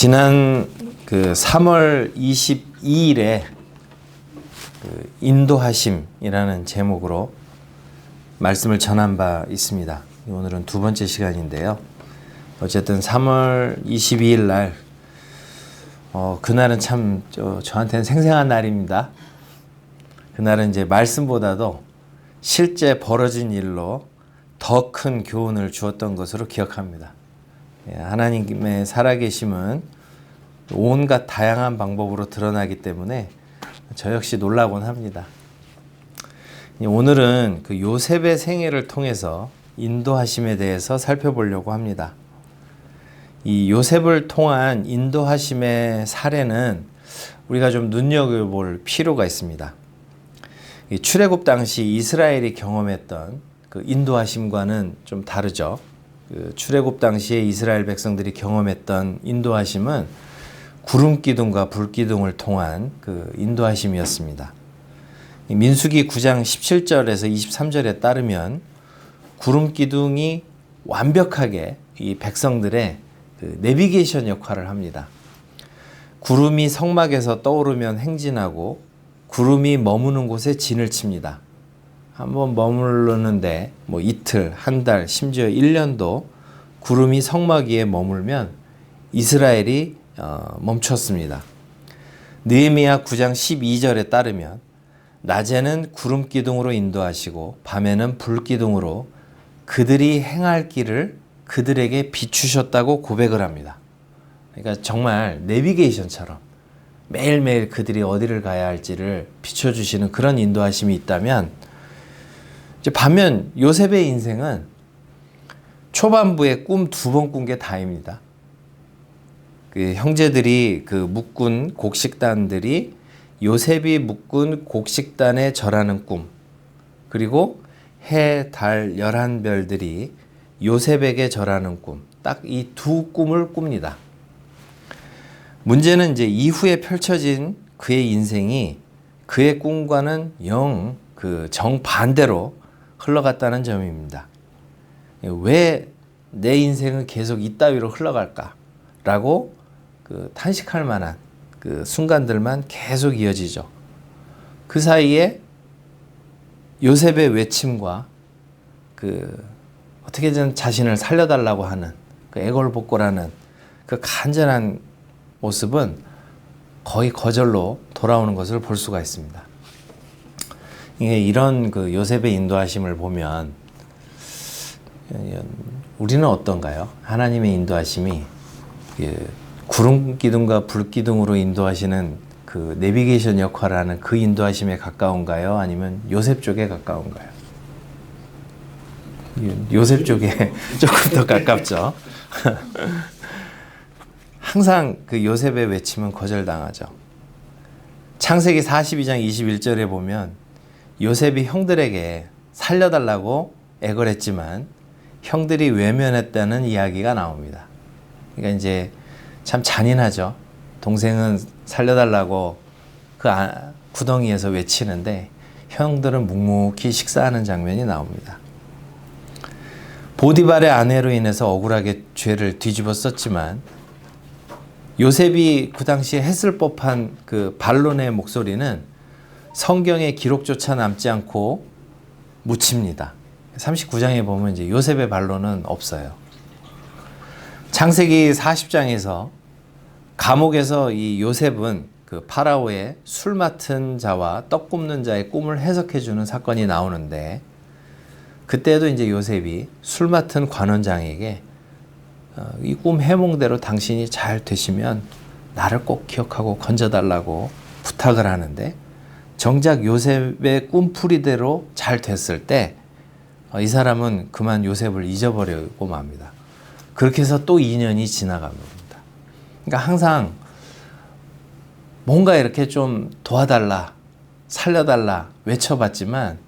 지난 3월 22일에 인도하심이라는 제목으로 말씀을 전한 바 있습니다. 오늘은 두 번째 시간인데요. 어쨌든 3월 22일 날 그날은 참 저한테는 생생한 날입니다. 그날은 이제 말씀보다도 실제 벌어진 일로 더 큰 교훈을 주었던 것으로 기억합니다. 하나님의 살아계심은 온갖 다양한 방법으로 드러나기 때문에 저 역시 놀라곤 합니다. 오늘은 그 요셉의 생애를 통해서 인도하심에 대해서 살펴보려고 합니다. 이 요셉을 통한 인도하심의 사례는 우리가 좀 눈여겨볼 필요가 있습니다. 이 출애굽 당시 이스라엘이 경험했던 그 인도하심과는 좀 다르죠. 그 출애굽 당시에 이스라엘 백성들이 경험했던 인도하심은 구름 기둥과 불 기둥을 통한 그 인도하심이었습니다. 민수기 9장 17절에서 23절에 따르면 구름 기둥이 완벽하게 이 백성들의 그 내비게이션 역할을 합니다. 구름이 성막에서 떠오르면 행진하고 구름이 머무는 곳에 진을 칩니다. 한번 머무르는데 이틀, 한 달, 심지어 1년도 구름이 성막 위에 머물면 이스라엘이 멈췄습니다. 느헤미야 9장 12절에 따르면 낮에는 구름 기둥으로 인도하시고 밤에는 불 기둥으로 그들이 행할 길을 그들에게 비추셨다고 고백을 합니다. 그러니까 정말 내비게이션처럼 매일매일 그들이 어디를 가야 할지를 비춰주시는 그런 인도하심이 있다면, 이제 반면 요셉의 인생은 초반부에 꿈 2번 꾼 게 다입니다. 그 형제들이 그 묶은 곡식단들이 요셉이 묶은 곡식단에 절하는 꿈, 그리고 해, 달, 11별들이 요셉에게 절하는 꿈, 딱 이 두 꿈을 꿉니다. 문제는 이제 이후에 펼쳐진 그의 인생이 그의 꿈과는 영 그 정반대로 흘러갔다는 점입니다. 왜 내 인생은 계속 이따위로 흘러갈까라고 그 탄식할 만한 그 순간들만 계속 이어지죠. 그 사이에 요셉의 외침과 그 어떻게든 자신을 살려달라고 하는 그 애걸복걸하는 그 간절한 모습은 거의 거절로 돌아오는 것을 볼 수가 있습니다. 이런 그 요셉의 인도하심을 보면 우리는 어떤가요? 하나님의 인도하심이 구름 기둥과 불 기둥으로 인도하시는 그 내비게이션 역할을 하는 그 인도하심에 가까운가요? 아니면 요셉 쪽에 가까운가요? 요셉 쪽에 조금 더 가깝죠. 항상 그 요셉의 외침은 거절당하죠. 창세기 42장 21절에 보면 요셉이 형들에게 살려달라고 애걸했지만 형들이 외면했다는 이야기가 나옵니다. 그러니까 이제 참 잔인하죠. 동생은 살려달라고 그 구덩이에서 외치는데 형들은 묵묵히 식사하는 장면이 나옵니다. 보디발의 아내로 인해서 억울하게 죄를 뒤집어 썼지만 요셉이 그 당시에 했을 법한 그 반론의 목소리는 성경의 기록조차 남지 않고 묻힙니다. 39장에 보면 이제 요셉의 반론은 없어요. 창세기 40장에서 감옥에서 이 요셉은 그 파라오의 술 맡은 자와 떡 굽는 자의 꿈을 해석해 주는 사건이 나오는데, 그때도 이제 요셉이 술 맡은 관원장에게 이 꿈 해몽대로 당신이 잘 되시면 나를 꼭 기억하고 건져달라고 부탁을 하는데, 정작 요셉의 꿈풀이대로 잘 됐을 때 이 사람은 그만 요셉을 잊어버리고 맙니다. 그렇게 해서 또 2년이 지나갑니다. 그러니까 항상 뭔가 이렇게 좀 도와달라, 살려달라 외쳐봤지만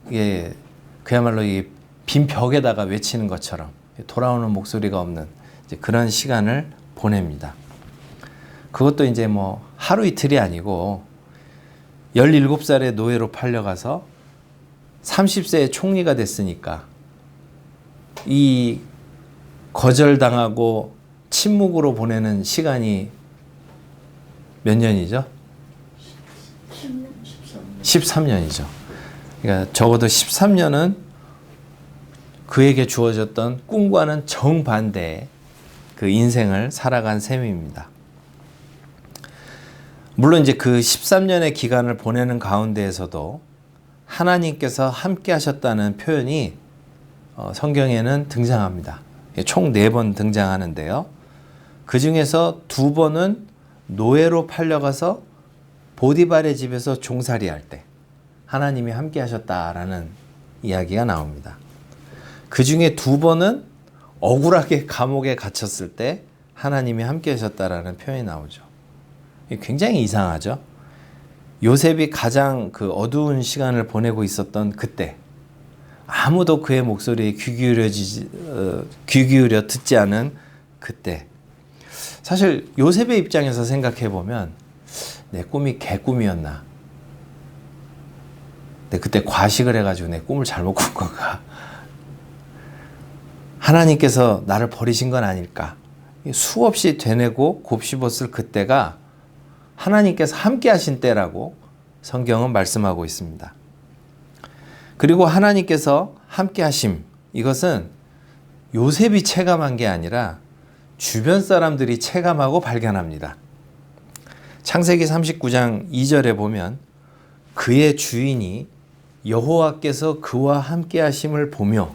이게 그야말로 이 빈 벽에다가 외치는 것처럼 돌아오는 목소리가 없는 이제 그런 시간을 보냅니다. 그것도 이제 하루 이틀이 아니고 17살의 노예로 팔려가서 30세의 총리가 됐으니까 이 거절당하고 침묵으로 보내는 시간이 몇 년이죠? 13년이죠. 그러니까 적어도 13년은 그에게 주어졌던 꿈과는 정반대의 그 인생을 살아간 셈입니다. 물론 이제 그 13년의 기간을 보내는 가운데에서도 하나님께서 함께 하셨다는 표현이 성경에는 등장합니다. 총 4번 등장하는데요. 그 중에서 2번은 노예로 팔려가서 보디발의 집에서 종살이 할 때 하나님이 함께 하셨다라는 이야기가 나옵니다. 그 중에 2번은 억울하게 감옥에 갇혔을 때 하나님이 함께 하셨다라는 표현이 나오죠. 굉장히 이상하죠. 요셉이 가장 그 어두운 시간을 보내고 있었던 그때 아무도 그의 목소리에 귀 기울여 듣지 않은 그때 사실 요셉의 입장에서 생각해 보면 내 꿈이 개꿈이었나? 근데 그때 과식을 해가지고 내 꿈을 잘못 꾼 건가? 하나님께서 나를 버리신 건 아닐까? 수없이 되뇌고 곱씹었을 그때가 하나님께서 함께 하신 때라고 성경은 말씀하고 있습니다. 그리고 하나님께서 함께 하심, 이것은 요셉이 체감한 게 아니라 주변 사람들이 체감하고 발견합니다. 창세기 39장 2절에 보면 그의 주인이 여호와께서 그와 함께 하심을 보며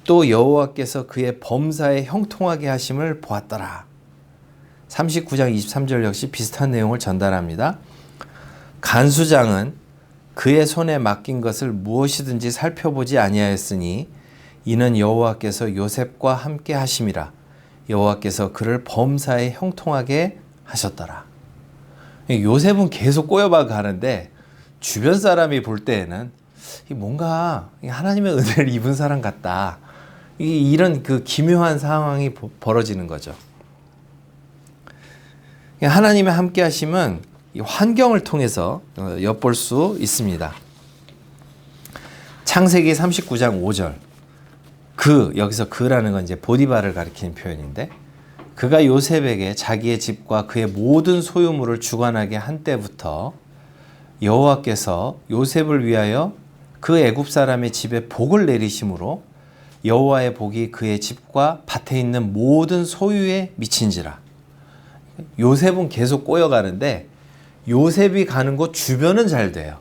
또 여호와께서 그의 범사에 형통하게 하심을 보았더라. 39장 23절 역시 비슷한 내용을 전달합니다. 간수장은 그의 손에 맡긴 것을 무엇이든지 살펴보지 아니하였으니 이는 여호와께서 요셉과 함께 하심이라. 여호와께서 그를 범사에 형통하게 하셨더라. 요셉은 계속 꼬여봐 가는데 주변 사람이 볼 때에는 뭔가 하나님의 은혜를 입은 사람 같다. 이런 그 기묘한 상황이 벌어지는 거죠. 하나님의 함께 하심은 환경을 통해서 엿볼 수 있습니다. 창세기 39장 5절. 여기서 그라는 건 이제 보디발을 가리키는 표현인데 그가 요셉에게 자기의 집과 그의 모든 소유물을 주관하게 한 때부터 여호와께서 요셉을 위하여 그 애굽 사람의 집에 복을 내리심으로 여호와의 복이 그의 집과 밭에 있는 모든 소유에 미친지라. 요셉은 계속 꼬여가는데 요셉이 가는 곳 주변은 잘 돼요.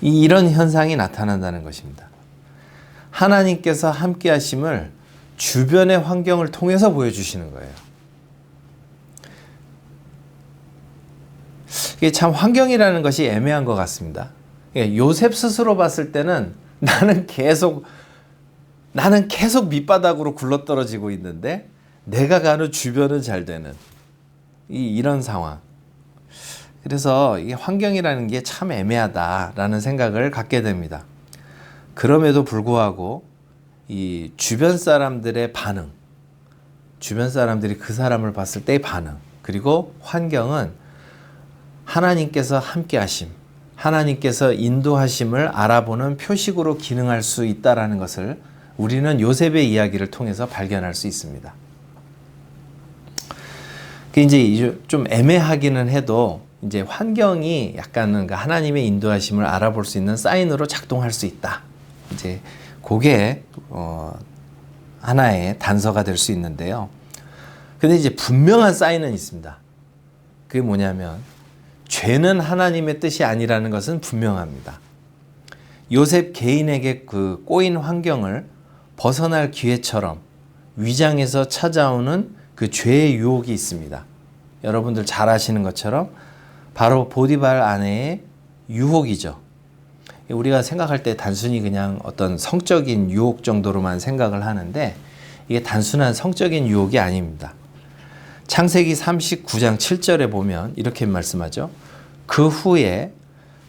이런 현상이 나타난다는 것입니다. 하나님께서 함께 하심을 주변의 환경을 통해서 보여주시는 거예요. 이게 참 환경이라는 것이 애매한 것 같습니다. 요셉 스스로 봤을 때는 나는 계속 밑바닥으로 굴러떨어지고 있는데 내가 가는 주변은 잘 되는 이런 상황. 그래서 이 환경이라는 게 참 애매하다라는 생각을 갖게 됩니다. 그럼에도 불구하고 이 주변 사람들의 반응, 주변 사람들이 그 사람을 봤을 때의 반응, 그리고 환경은 하나님께서 함께 하심, 하나님께서 인도하심을 알아보는 표식으로 기능할 수 있다는 것을 우리는 요셉의 이야기를 통해서 발견할 수 있습니다. 이제 좀 애매하기는 해도 이제 환경이 약간은 하나님의 인도하심을 알아볼 수 있는 사인으로 작동할 수 있다. 이제 그게 하나의 단서가 될 수 있는데요. 근데 이제 분명한 사인은 있습니다. 그게 뭐냐면 죄는 하나님의 뜻이 아니라는 것은 분명합니다. 요셉 개인에게 그 꼬인 환경을 벗어날 기회처럼 위장에서 찾아오는 그 죄의 유혹이 있습니다. 여러분들 잘 아시는 것처럼 바로 보디발 아내의 유혹이죠. 우리가 생각할 때 단순히 그냥 어떤 성적인 유혹 정도로만 생각을 하는데 이게 단순한 성적인 유혹이 아닙니다. 창세기 39장 7절에 보면 이렇게 말씀하죠. 그 후에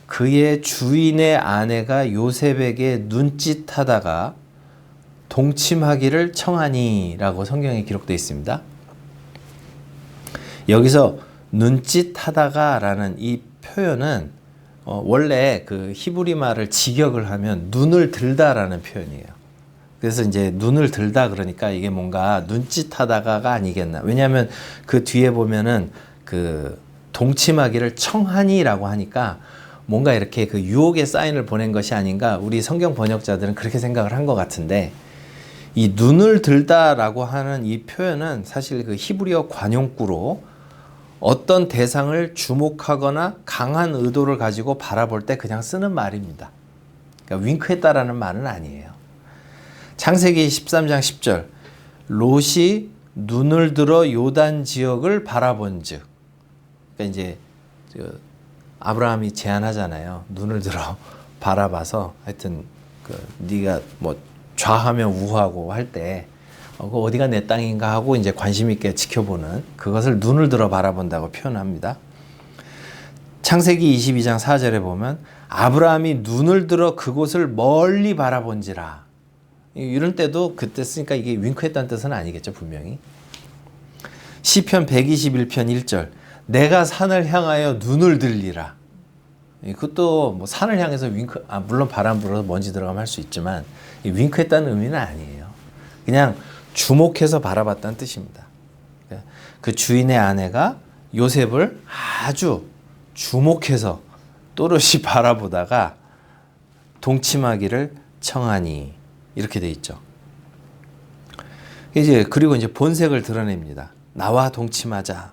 그의 주인의 아내가 요셉에게 눈짓하다가 동침하기를 청하니 라고 성경에 기록되어 있습니다. 여기서 눈짓하다가 라는 이 표현은 원래 그 히브리 말을 직역을 하면 눈을 들다라는 표현이에요. 그래서 이제 눈을 들다 그러니까 이게 뭔가 눈짓하다가가 아니겠나. 왜냐하면 그 뒤에 보면은 그 동침하기를 청하니라고 하니까 뭔가 이렇게 그 유혹의 사인을 보낸 것이 아닌가. 우리 성경 번역자들은 그렇게 생각을 한 것 같은데, 이 눈을 들다라고 하는 이 표현은 사실 그 히브리어 관용구로 어떤 대상을 주목하거나 강한 의도를 가지고 바라볼 때 그냥 쓰는 말입니다. 그러니까 윙크했다라는 말은 아니에요. 창세기 13장 10절, 롯이 눈을 들어 요단 지역을 바라본즉. 그러니까 이제 아브라함이 제안하잖아요. 눈을 들어 바라봐서 하여튼 네가 뭐 좌하면 우하고 할 때 어디가 내 땅인가 하고 이제 관심 있게 지켜보는 그것을 눈을 들어 바라본다고 표현합니다. 창세기 22장 4절에 보면 아브라함이 눈을 들어 그곳을 멀리 바라본지라. 이런 때도 그때 쓰니까 이게 윙크했다는 뜻은 아니겠죠, 분명히. 시편 121편 1절, 내가 산을 향하여 눈을 들리라. 그것도 뭐 산을 향해서 윙크, 물론 바람 불어서 먼지 들어가면 할 수 있지만 윙크했다는 의미는 아니에요. 그냥 주목해서 바라봤다는 뜻입니다. 그 주인의 아내가 요셉을 아주 주목해서 또렷이 바라보다가 동침하기를 청하니, 이렇게 돼 있죠. 그리고 이제 본색을 드러냅니다. 나와 동침하자.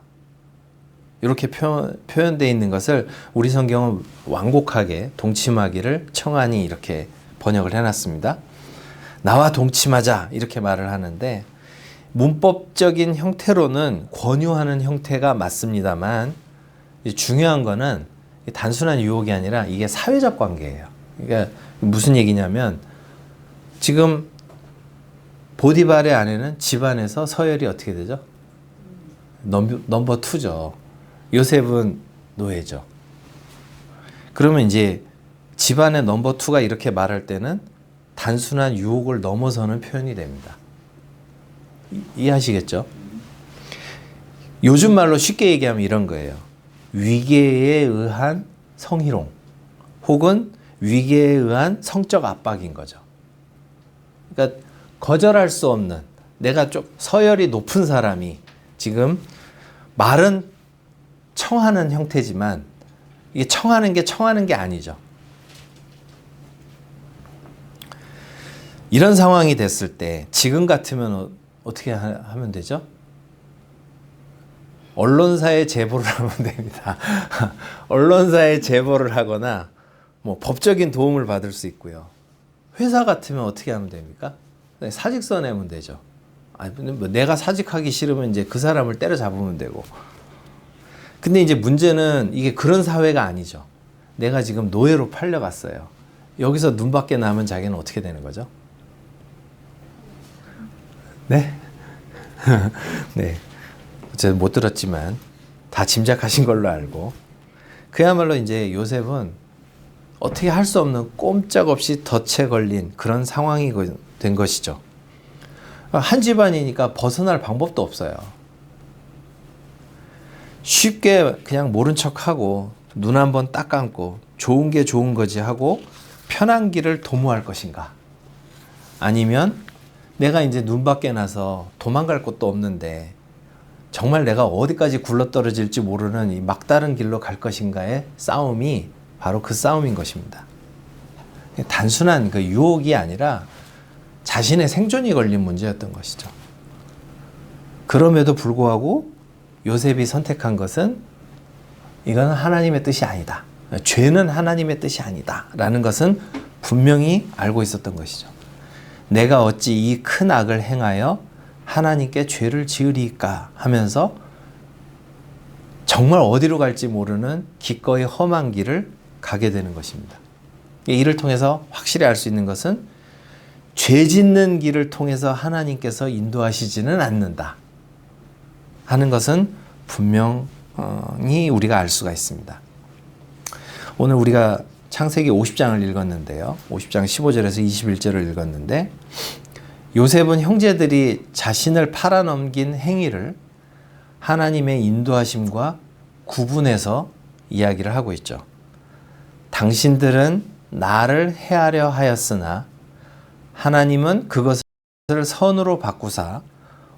이렇게 표현되어 있는 것을 우리 성경은 완곡하게 동침하기를 청하니 이렇게 번역을 해놨습니다. 나와 동침하자 이렇게 말을 하는데, 문법적인 형태로는 권유하는 형태가 맞습니다만 중요한 거는 단순한 유혹이 아니라 이게 사회적 관계예요. 그러니까 무슨 얘기냐면, 지금 보디발의 아내는 집안에서 서열이 어떻게 되죠? 넘버 2죠. 요셉은 노예죠. 그러면 이제 집안의 넘버 2가 이렇게 말할 때는 단순한 유혹을 넘어서는 표현이 됩니다. 이해하시겠죠? 요즘 말로 쉽게 얘기하면 이런 거예요. 위계에 의한 성희롱 혹은 위계에 의한 성적 압박인 거죠. 그러니까 거절할 수 없는, 내가 좀 서열이 높은 사람이 지금 말은 청하는 형태지만 이게 청하는 게 아니죠. 이런 상황이 됐을 때 지금 같으면 어떻게 하면 되죠? 언론사에 제보를 하면 됩니다. 언론사에 제보를 하거나 뭐 법적인 도움을 받을 수 있고요. 회사 같으면 어떻게 하면 됩니까? 사직서 내면 되죠. 내가 사직하기 싫으면 이제 그 사람을 때려잡으면 되고. 근데 이제 문제는 이게 그런 사회가 아니죠. 내가 지금 노예로 팔려갔어요. 여기서 눈밖에 나면 자기는 어떻게 되는 거죠? 네? 네. 제가 못 들었지만 다 짐작하신 걸로 알고, 그야말로 이제 요셉은 어떻게 할 수 없는 꼼짝없이 덫에 걸린 그런 상황이 된 것이죠. 한 집안이니까 벗어날 방법도 없어요. 쉽게 그냥 모른 척하고 눈 한번 딱 감고 좋은 게 좋은 거지 하고 편한 길을 도모할 것인가, 아니면 내가 이제 눈 밖에 나서 도망갈 곳도 없는데 정말 내가 어디까지 굴러떨어질지 모르는 이 막다른 길로 갈 것인가의 싸움이 바로 그 싸움인 것입니다. 단순한 그 유혹이 아니라 자신의 생존이 걸린 문제였던 것이죠. 그럼에도 불구하고 요셉이 선택한 것은 이건 하나님의 뜻이 아니다. 죄는 하나님의 뜻이 아니다. 라는 것은 분명히 알고 있었던 것이죠. 내가 어찌 이 큰 악을 행하여 하나님께 죄를 지으리까 하면서 정말 어디로 갈지 모르는 기꺼이 험한 길을 가게 되는 것입니다. 이를 통해서 확실히 알 수 있는 것은 죄 짓는 길을 통해서 하나님께서 인도하시지는 않는다 하는 것은 분명히 우리가 알 수가 있습니다. 오늘 우리가 창세기 50장을 읽었는데요. 50장 15절에서 21절을 읽었는데, 요셉은 형제들이 자신을 팔아넘긴 행위를 하나님의 인도하심과 구분해서 이야기를 하고 있죠. 당신들은 나를 해하려 하였으나 하나님은 그것을 선으로 바꾸사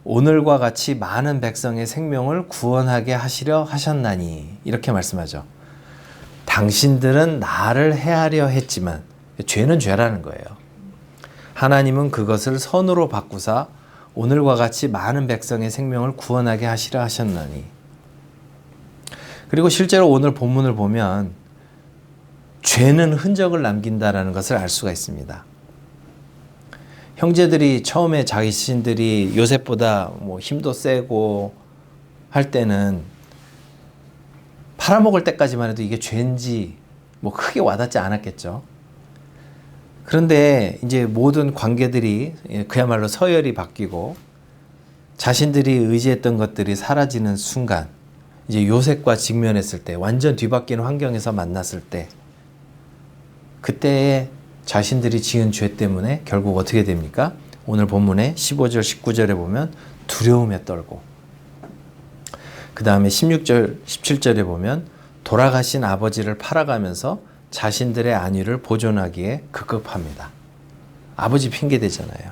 오늘과 같이 많은 백성의 생명을 구원하게 하시려 하셨나니 이렇게 말씀하죠. 당신들은 나를 해하려 했지만 죄는 죄라는 거예요. 하나님은 그것을 선으로 바꾸사 오늘과 같이 많은 백성의 생명을 구원하게 하시려 하셨나니. 그리고 실제로 오늘 본문을 보면 죄는 흔적을 남긴다라는 것을 알 수가 있습니다. 형제들이 처음에 자신들이 요셉보다 힘도 세고 할 때는 팔아먹을 때까지만 해도 이게 죄인지 크게 와닿지 않았겠죠. 그런데 이제 모든 관계들이 그야말로 서열이 바뀌고 자신들이 의지했던 것들이 사라지는 순간, 이제 요셉과 직면했을 때, 완전 뒤바뀐 환경에서 만났을 때, 그때에 자신들이 지은 죄 때문에 결국 어떻게 됩니까? 오늘 본문에 15절, 19절에 보면 두려움에 떨고, 그 다음에 16절, 17절에 보면 돌아가신 아버지를 팔아가면서 자신들의 안위를 보존하기에 급급합니다. 아버지 핑계 대잖아요.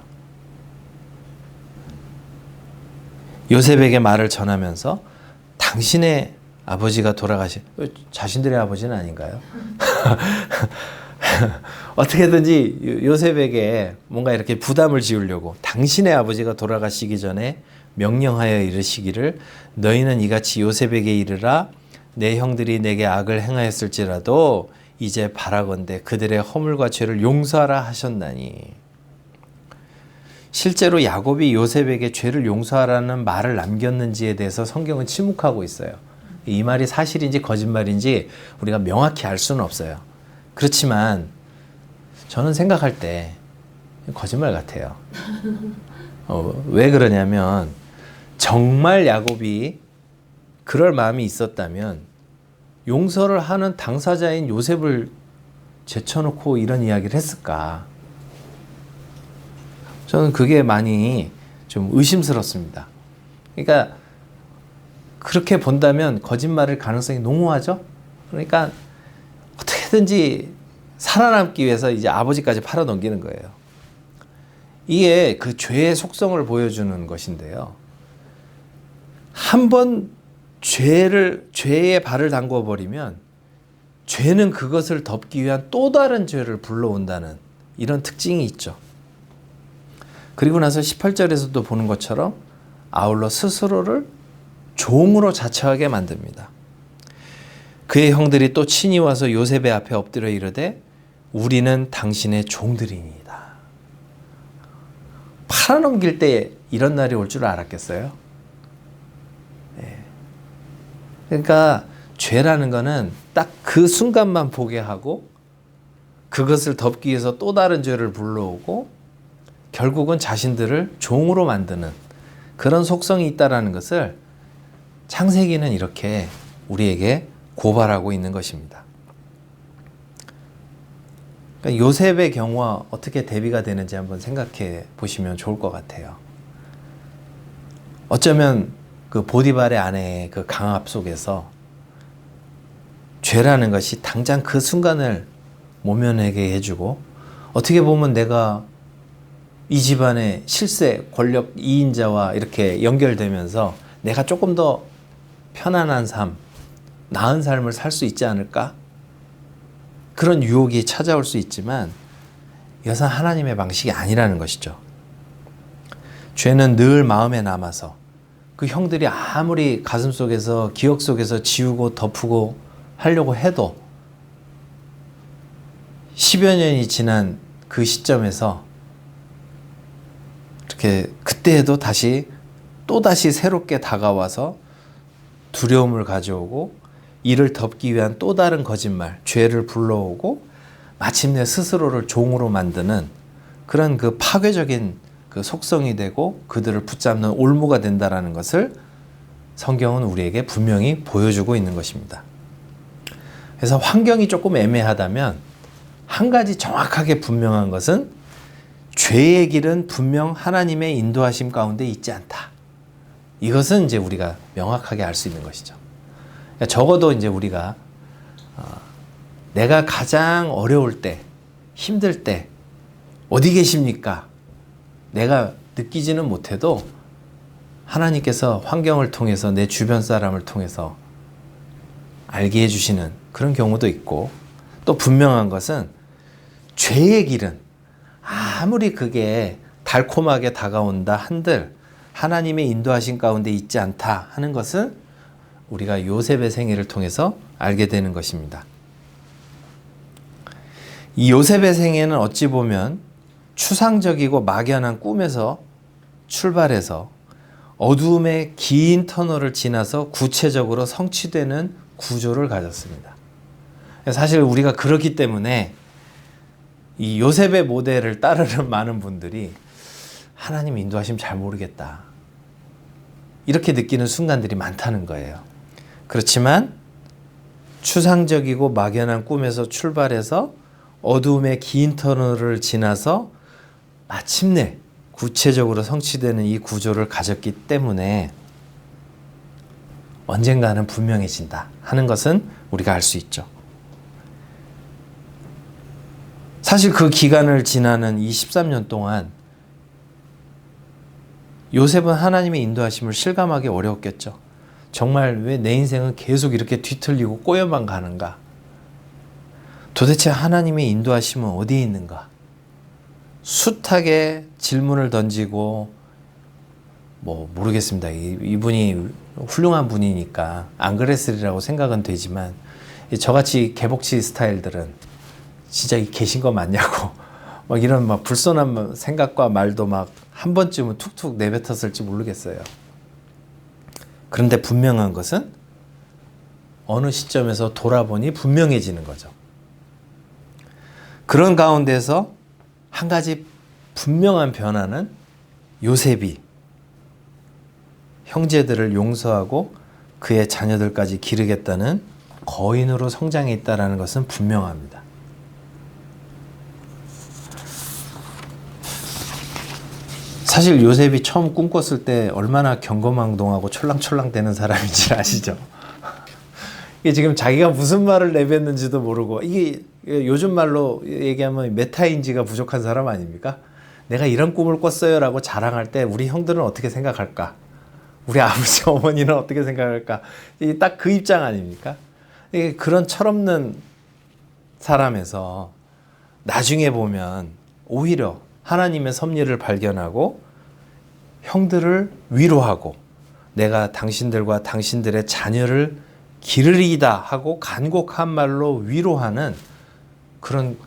요셉에게 말을 전하면서 당신의 아버지가 자신들의 아버지는 아닌가요? 어떻게든지 요셉에게 뭔가 이렇게 부담을 지우려고 당신의 아버지가 돌아가시기 전에 명령하여 이르시기를 너희는 이같이 요셉에게 이르라 내 형들이 내게 악을 행하였을지라도 이제 바라건대 그들의 허물과 죄를 용서하라 하셨나니. 실제로 야곱이 요셉에게 죄를 용서하라는 말을 남겼는지에 대해서 성경은 침묵하고 있어요. 이 말이 사실인지 거짓말인지 우리가 명확히 알 수는 없어요. 그렇지만 저는 생각할 때 거짓말 같아요. 왜 그러냐면 정말 야곱이 그럴 마음이 있었다면 용서를 하는 당사자인 요셉을 제쳐놓고 이런 이야기를 했을까? 저는 그게 많이 좀 의심스럽습니다. 그러니까 그렇게 본다면 거짓말일 가능성이 농후하죠? 그러니까 어떻게든지 살아남기 위해서 이제 아버지까지 팔아넘기는 거예요. 이게 그 죄의 속성을 보여주는 것인데요. 한번 죄에 발을 담궈 버리면 죄는 그것을 덮기 위한 또 다른 죄를 불러온다는 이런 특징이 있죠. 그리고 나서 18절에서도 보는 것처럼 아울러 스스로를 종으로 자처하게 만듭니다. 그의 형들이 또 친히 와서 요셉의 앞에 엎드려 이르되 우리는 당신의 종들이니이다. 팔아넘길 때 이런 날이 올 줄 알았겠어요? 그러니까 죄라는 거는 딱 그 순간만 보게 하고 그것을 덮기 위해서 또 다른 죄를 불러오고 결국은 자신들을 종으로 만드는 그런 속성이 있다는 것을 창세기는 이렇게 우리에게 고발하고 있는 것입니다. 그러니까 요셉의 경우와 어떻게 대비가 되는지 한번 생각해 보시면 좋을 것 같아요. 어쩌면 그 보디발의 아내의 그 강압 속에서 죄라는 것이 당장 그 순간을 모면하게 해주고 어떻게 보면 내가 이 집안의 실세, 권력 2인자와 이렇게 연결되면서 내가 조금 더 편안한 삶, 나은 삶을 살 수 있지 않을까? 그런 유혹이 찾아올 수 있지만 이것은 하나님의 방식이 아니라는 것이죠. 죄는 늘 마음에 남아서 그 형들이 아무리 가슴속에서 기억 속에서 지우고 덮고 하려고 해도 10여 년이 지난 그 시점에서 이렇게 그때에도 또다시 새롭게 다가와서 두려움을 가져오고 이를 덮기 위한 또 다른 거짓말, 죄를 불러오고 마침내 스스로를 종으로 만드는 그런 그 파괴적인 그 속성이 되고 그들을 붙잡는 올무가 된다는 것을 성경은 우리에게 분명히 보여주고 있는 것입니다. 그래서 환경이 조금 애매하다면 한 가지 정확하게 분명한 것은 죄의 길은 분명 하나님의 인도하심 가운데 있지 않다. 이것은 이제 우리가 명확하게 알 수 있는 것이죠. 그러니까 적어도 이제 우리가 내가 가장 어려울 때, 힘들 때 어디 계십니까? 내가 느끼지는 못해도 하나님께서 환경을 통해서 내 주변 사람을 통해서 알게 해주시는 그런 경우도 있고, 또 분명한 것은 죄의 길은 아무리 그게 달콤하게 다가온다 한들 하나님의 인도하신 가운데 있지 않다 하는 것은 우리가 요셉의 생애를 통해서 알게 되는 것입니다. 이 요셉의 생애는 어찌 보면 추상적이고 막연한 꿈에서 출발해서 어두움의 긴 터널을 지나서 구체적으로 성취되는 구조를 가졌습니다. 사실 우리가 그렇기 때문에 이 요셉의 모델을 따르는 많은 분들이 하나님 인도하시면 잘 모르겠다, 이렇게 느끼는 순간들이 많다는 거예요. 그렇지만 추상적이고 막연한 꿈에서 출발해서 어두움의 긴 터널을 지나서 마침내 구체적으로 성취되는 이 구조를 가졌기 때문에 언젠가는 분명해진다 하는 것은 우리가 알 수 있죠. 사실 그 기간을 지나는 이 13년 동안 요셉은 하나님의 인도하심을 실감하기 어려웠겠죠. 정말 왜 내 인생은 계속 이렇게 뒤틀리고 꼬여만 가는가? 도대체 하나님의 인도하심은 어디에 있는가? 숱하게 질문을 던지고, 모르겠습니다. 이분이 훌륭한 분이니까 안 그랬으리라고 생각은 되지만, 저같이 개복치 스타일들은 진짜 계신 거 맞냐고 이런 불손한 생각과 말도 한 번쯤은 툭툭 내뱉었을지 모르겠어요. 그런데 분명한 것은 어느 시점에서 돌아보니 분명해지는 거죠. 그런 가운데서 한 가지 분명한 변화는 요셉이 형제들을 용서하고 그의 자녀들까지 기르겠다는 거인으로 성장해 있다는 것은 분명합니다. 사실 요셉이 처음 꿈꿨을 때 얼마나 경거망동하고 촐랑촐랑 되는 사람인지 아시죠? 이게 지금 자기가 무슨 말을 내뱉는지도 모르고, 이게 요즘 말로 얘기하면 메타인지가 부족한 사람 아닙니까? 내가 이런 꿈을 꿨어요 라고 자랑할 때 우리 형들은 어떻게 생각할까? 우리 아버지 어머니는 어떻게 생각할까? 딱 그 입장 아닙니까? 이게 그런 철없는 사람에서 나중에 보면 오히려 하나님의 섭리를 발견하고 형들을 위로하고 내가 당신들과 당신들의 자녀를 기르리이다 하고 간곡한 말로 위로하는 그런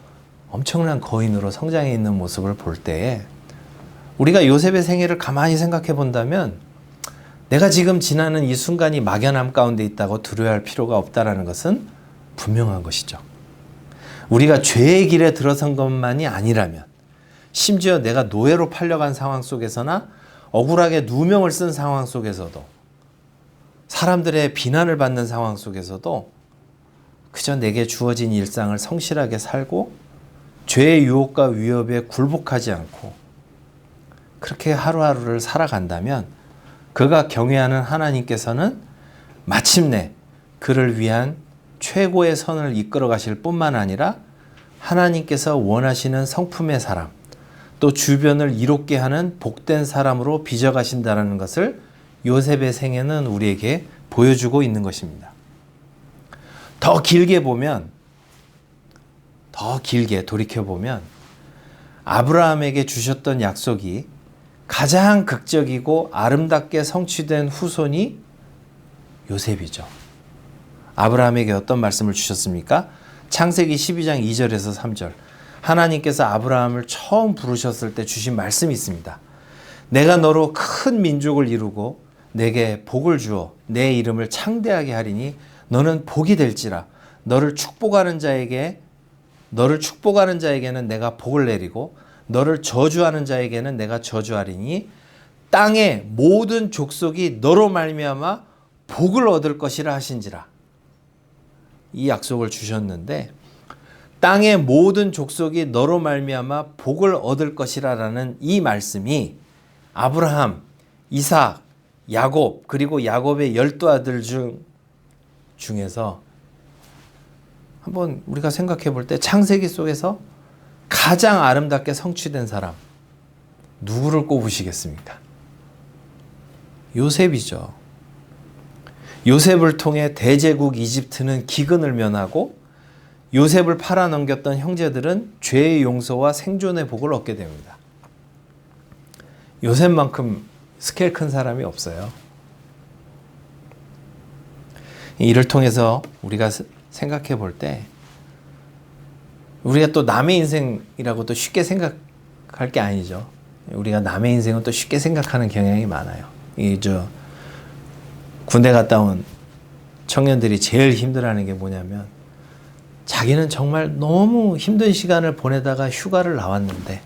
엄청난 거인으로 성장해 있는 모습을 볼 때에 우리가 요셉의 생애를 가만히 생각해 본다면 내가 지금 지나는 이 순간이 막연함 가운데 있다고 두려워할 필요가 없다는 것은 분명한 것이죠. 우리가 죄의 길에 들어선 것만이 아니라면, 심지어 내가 노예로 팔려간 상황 속에서나 억울하게 누명을 쓴 상황 속에서도, 사람들의 비난을 받는 상황 속에서도 그저 내게 주어진 일상을 성실하게 살고 죄의 유혹과 위협에 굴복하지 않고 그렇게 하루하루를 살아간다면 그가 경외하는 하나님께서는 마침내 그를 위한 최고의 선을 이끌어 가실 뿐만 아니라 하나님께서 원하시는 성품의 사람, 또 주변을 이롭게 하는 복된 사람으로 빚어가신다는 것을 요셉의 생애는 우리에게 보여주고 있는 것입니다. 더 길게 돌이켜보면 아브라함에게 주셨던 약속이 가장 극적이고 아름답게 성취된 후손이 요셉이죠. 아브라함에게 어떤 말씀을 주셨습니까? 창세기 12장 2절에서 3절. 하나님께서 아브라함을 처음 부르셨을 때 주신 말씀이 있습니다. 내가 너로 큰 민족을 이루고 내게 복을 주어 내 이름을 창대하게 하리니 너는 복이 될지라. 너를 축복하는 자에게는 내가 복을 내리고 너를 저주하는 자에게는 내가 저주하리니 땅의 모든 족속이 너로 말미암아 복을 얻을 것이라 하신지라. 이 약속을 주셨는데 땅의 모든 족속이 너로 말미암아 복을 얻을 것이라라는 이 말씀이 아브라함, 이삭, 야곱, 그리고 야곱의 12아들 중에서 한번 우리가 생각해 볼 때 창세기 속에서 가장 아름답게 성취된 사람 누구를 꼽으시겠습니까? 요셉이죠. 요셉을 통해 대제국 이집트는 기근을 면하고 요셉을 팔아넘겼던 형제들은 죄의 용서와 생존의 복을 얻게 됩니다. 요셉만큼 스케일 큰 사람이 없어요. 이를 통해서 우리가 생각해 볼 때 우리가 또 남의 인생이라고 또 쉽게 생각할 게 아니죠. 우리가 남의 인생은 또 쉽게 생각하는 경향이 많아요. 군대 갔다 온 청년들이 제일 힘들어하는 게 뭐냐면 자기는 정말 너무 힘든 시간을 보내다가 휴가를 나왔는데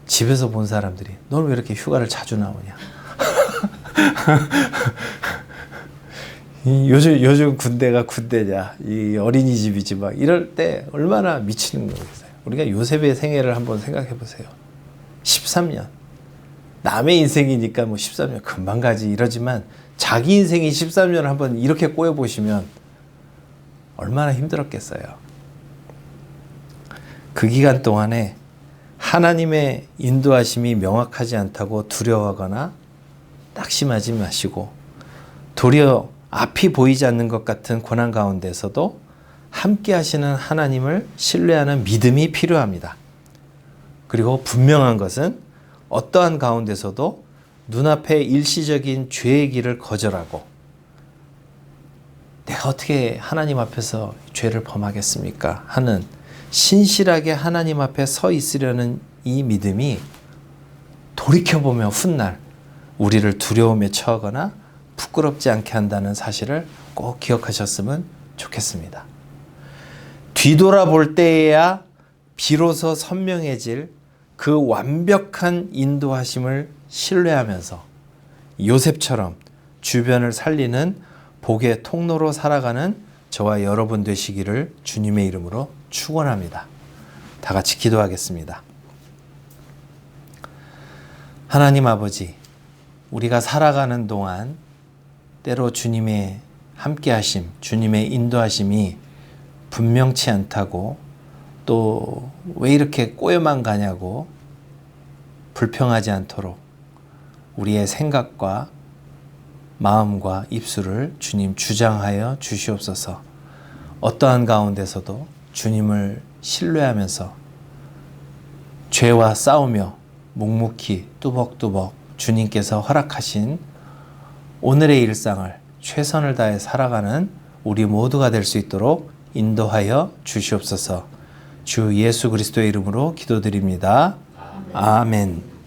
집에서 본 사람들이 너는 왜 이렇게 휴가를 자주 나오냐. 요즘 군대가 군대냐, 이 어린이집이지 막 이럴 때 얼마나 미치는 거겠어요. 우리가 요셉의 생애를 한번 생각해 보세요. 13년. 남의 인생이니까 뭐 13년 금방 가지 이러지만 자기 인생이 13년을 한번 이렇게 꼬여보시면 얼마나 힘들었겠어요. 그 기간 동안에 하나님의 인도하심이 명확하지 않다고 두려워하거나 낙심하지 마시고 도리어 앞이 보이지 않는 것 같은 고난 가운데서도 함께 하시는 하나님을 신뢰하는 믿음이 필요합니다. 그리고 분명한 것은 어떠한 가운데서도 눈앞의 일시적인 죄의 길을 거절하고 내가 어떻게 하나님 앞에서 죄를 범하겠습니까? 하는 신실하게 하나님 앞에 서 있으려는 이 믿음이 돌이켜보면 훗날 우리를 두려움에 처하거나 부끄럽지 않게 한다는 사실을 꼭 기억하셨으면 좋겠습니다. 뒤돌아볼 때에야 비로소 선명해질 그 완벽한 인도하심을 신뢰하면서 요셉처럼 주변을 살리는 복의 통로로 살아가는 저와 여러분 되시기를 주님의 이름으로 축원합니다. 다 같이 기도하겠습니다. 하나님 아버지, 우리가 살아가는 동안 때로 주님의 함께하심, 주님의 인도하심이 분명치 않다고 또 왜 이렇게 꼬여만 가냐고 불평하지 않도록 우리의 생각과 마음과 입술을 주님 주장하여 주시옵소서. 어떠한 가운데서도 주님을 신뢰하면서 죄와 싸우며 묵묵히 뚜벅뚜벅 주님께서 허락하신 오늘의 일상을 최선을 다해 살아가는 우리 모두가 될 수 있도록 인도하여 주시옵소서. 주 예수 그리스도의 이름으로 기도드립니다. 아멘.